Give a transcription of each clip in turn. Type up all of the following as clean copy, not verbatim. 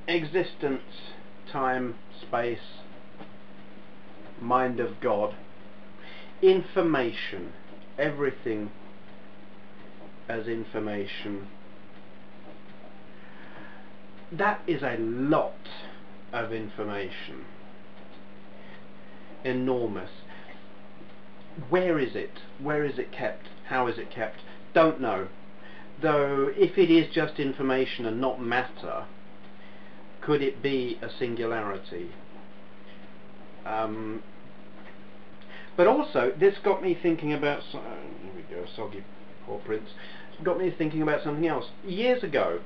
existence, time, space, mind of God, information, everything as information. That is a lot of information. Enormous. Where is it? Where is it kept? How is it kept? Don't know. Though if it is just information and not matter, could it be a singularity? But also, this got me thinking about, here we go, soggy paw prints, got me thinking about something else. Years ago,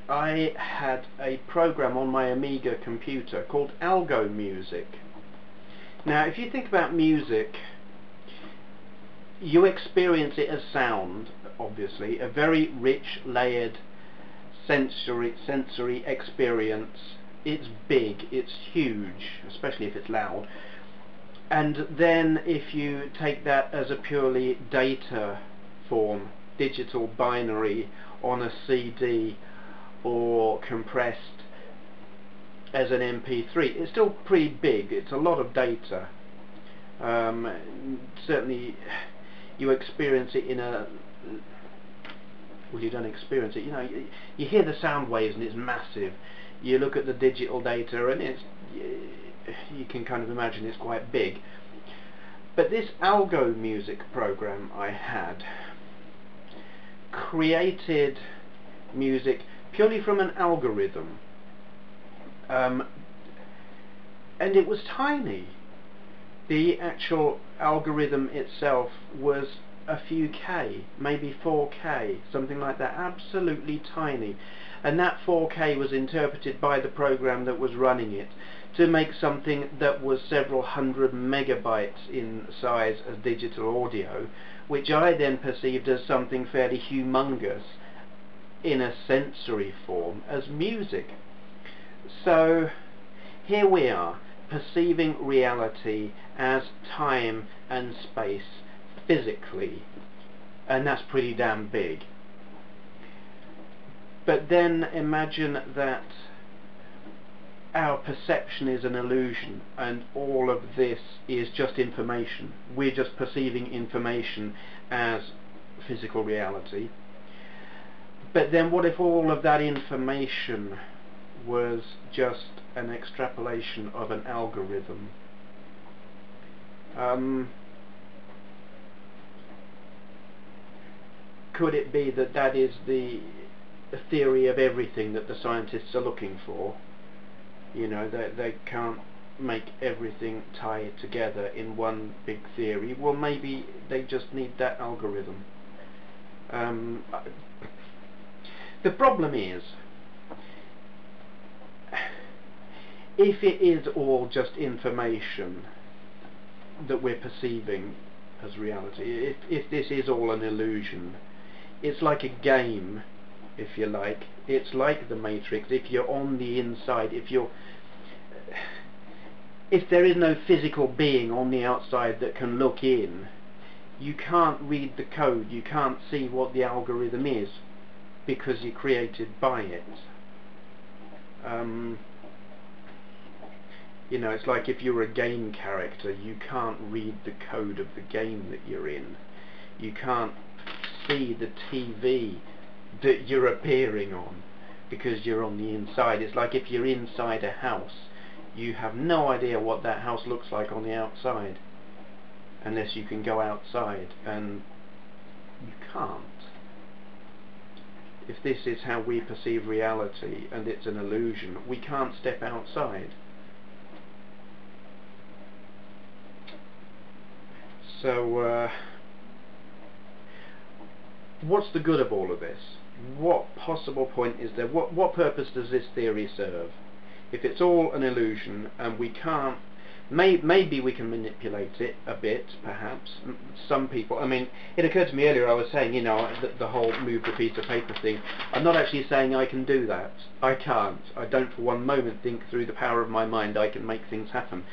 I had a program on my Amiga computer called Algo Music. Now, if you think about music, you experience it as sound, obviously, a very rich, layered sensory experience. It's big, it's huge, especially if it's loud. And then if you take that as a purely data form, digital binary on a CD or compressed as an MP3, it's still pretty big, it's a lot of data. Certainly you experience it in a, well, you don't experience it, you know, you hear the sound waves and it's massive. You look at the digital data and it's, you can kind of imagine it's quite big. But this Algo Music program I had created music purely from an algorithm, and it was tiny. The actual algorithm itself was a few K, maybe 4K, something like that, absolutely tiny. And that 4K was interpreted by the program that was running it to make something that was several hundred megabytes in size as digital audio, which I then perceived as something fairly humongous in a sensory form as music. So here we are, perceiving reality as time and space physically, and that's pretty damn big. But then imagine that our perception is an illusion and all of this is just information. We're just perceiving information as physical reality. But then what if all of that information was just an extrapolation of an algorithm? Could it be that that is the theory of everything that the scientists are looking for? You know, they can't make everything tie together in one big theory. Well, maybe they just need that algorithm. The problem is, if it is all just information that we're perceiving as reality, if this is all an illusion, it's like a game, if you like. It's like the Matrix. If you're on the inside, if there is no physical being on the outside that can look in, you can't read the code, you can't see what the algorithm is, because you're created by it. You know, it's like if you're a game character, you can't read the code of the game that you're in. You can't see the TV that you're appearing on because you're on the inside. It's like if you're inside a house, you have no idea what that house looks like on the outside unless you can go outside, and you can't. If this is how we perceive reality and it's an illusion, we can't step outside. So what's the good of all of this? What possible point is there? What purpose does this theory serve? If it's all an illusion and we can't, maybe we can manipulate it a bit, perhaps. Some people, I mean, it occurred to me earlier, I was saying, you know, the whole move the piece of paper thing. I'm not actually saying I can do that. I can't. I don't for one moment think through the power of my mind I can make things happen.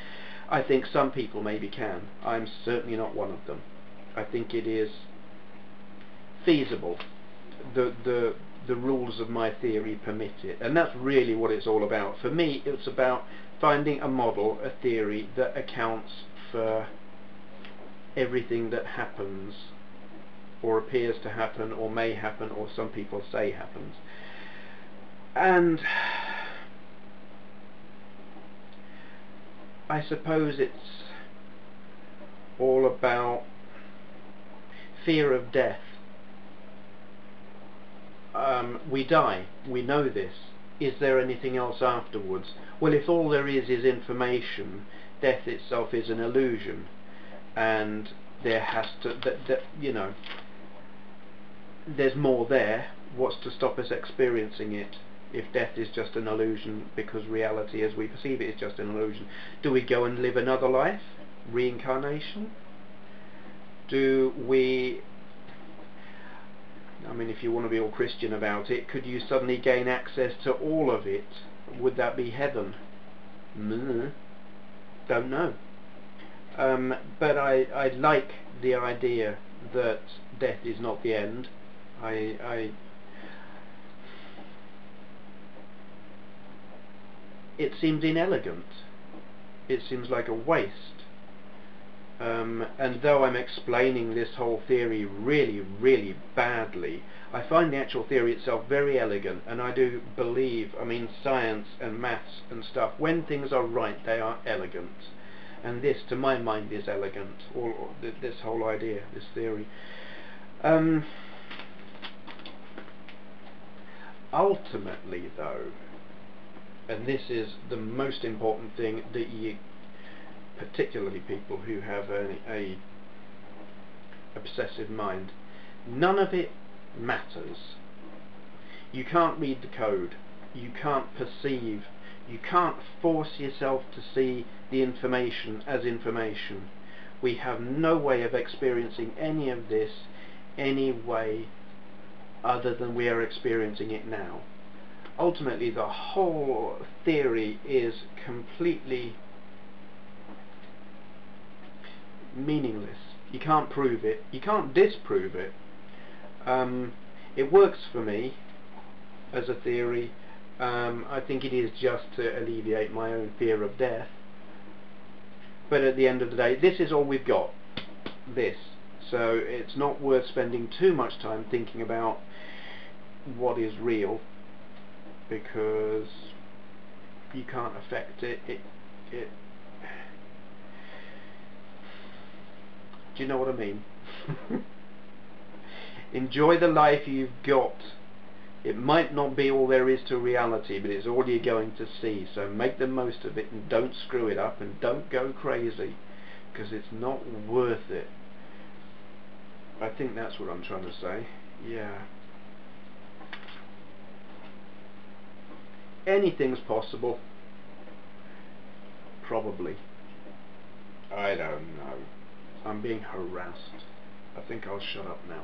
I think some people maybe can. I'm certainly not one of them. I think it is feasible. The the rules of my theory permit it. And that's really what it's all about. For me, it's about finding a model, a theory, that accounts for everything that happens, or appears to happen, or may happen, or some people say happens. And I suppose it's all about fear of death. We die, we know this. Is there anything else afterwards? Well, if all there is information, death itself is an illusion, and there has to, you know, there's more there. What's to stop us experiencing it? If death is just an illusion, because reality as we perceive it is just an illusion, do we go and live another life? Reincarnation? Do we, I mean, if you want to be all Christian about it, could you suddenly gain access to all of it? Would that be heaven? Don't know. But I like the idea that death is not the end. It seems inelegant. It seems like a waste. And though I'm explaining this whole theory really, really badly, I find the actual theory itself very elegant, and I do believe, I mean, science and maths and stuff, when things are right, they are elegant. And this, to my mind, is elegant, or this whole idea, this theory. Ultimately, though, and this is the most important thing that you, particularly people who have a obsessive mind, none of it matters. You can't read the code, you can't perceive, you can't force yourself to see the information as information. We have no way of experiencing any of this any way other than we are experiencing it now. Ultimately, the whole theory is completely meaningless. You can't prove it. You can't disprove it. It works for me as a theory. I think it is just to alleviate my own fear of death. But at the end of the day, this is all we've got. This. So it's not worth spending too much time thinking about what is real, because you can't affect it. Do you know what I mean? Enjoy the life you've got. It might not be all there is to reality, but it's all you're going to see. So make the most of it, and don't screw it up, and don't go crazy, because it's not worth it. I think that's what I'm trying to say. Yeah. Anything's possible. Probably. I don't know. I'm being harassed. I think I'll shut up now.